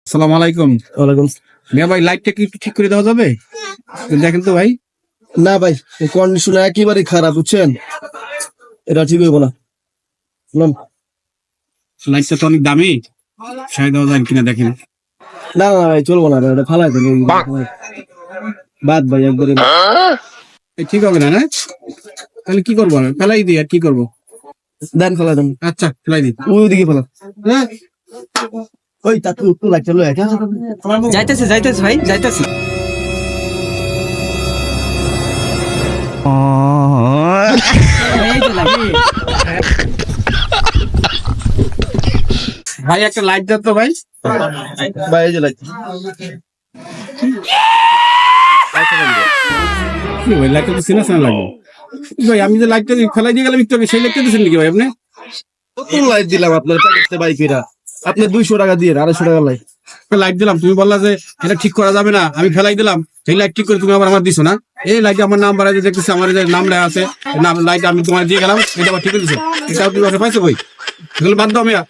আসসালামু আলাইকুম। ওয়ালাইকুম। মিয়া ভাই, লাইটটা কি একটু ঠিক করে দেওয়া যাবে? দেখেন তো ভাই। না ভাই, কন্ডিশন একেবারে খারাপ, বুঝছেন? এটা ঠিক হইব না। না লাইটটা তো অনেক দামি, সাড়ে দেওয়া যায় কিনা দেখেন। না না ভাই, চলবো না, এটা ফালাই দেন। বাদ ভাই, একবারে এই ঠিক হবে না, না? তাহলে কি করবো? আমি ফেলাই দিই, আর কি করবো? দেন, ফালাই দেন। আচ্ছা, ফেলাই দিই। ওইদিকে ফেলা। হ্যাঁ, ওই তাকে একটু লাগছে, যাইতেছে ভাই, যাইতেছে। ভাই একটা লাইট দাও তো ভাই। ভাই এই যে লাগছে। কি ভাই, লাইটটা তো চেনা চেনা লাগে। ভাই আমি যে লাইটটা ফেলাই দিয়ে গেলাম একটু আগে, সেই লাইটটা দিচ্ছেন নাকি ভাই আপনি? কত লাইট দিলাম আপনার প্যাকেটে ভাই, ফিরা আপনি 200 টাকা দিয়ে 250 টাকা লাইট। লাইট দিলাম, তুমি বললা যে এটা ঠিক করা যাবে না, আমি ফেলাই দিলাম। সেই লাইট ঠিক করে তুমি আবার আমার দিছো না? এই লাইটে আমার নাম বাড়াই দেখতেছি, আমার যে নাম লেখা আছে নাম, লাইট আমি তোমার দিয়ে গেলাম, এটা আবার ঠিক করে দিছো। এটা তুমি পাইছো বই, এগুলো বাদ দাও মিয়া।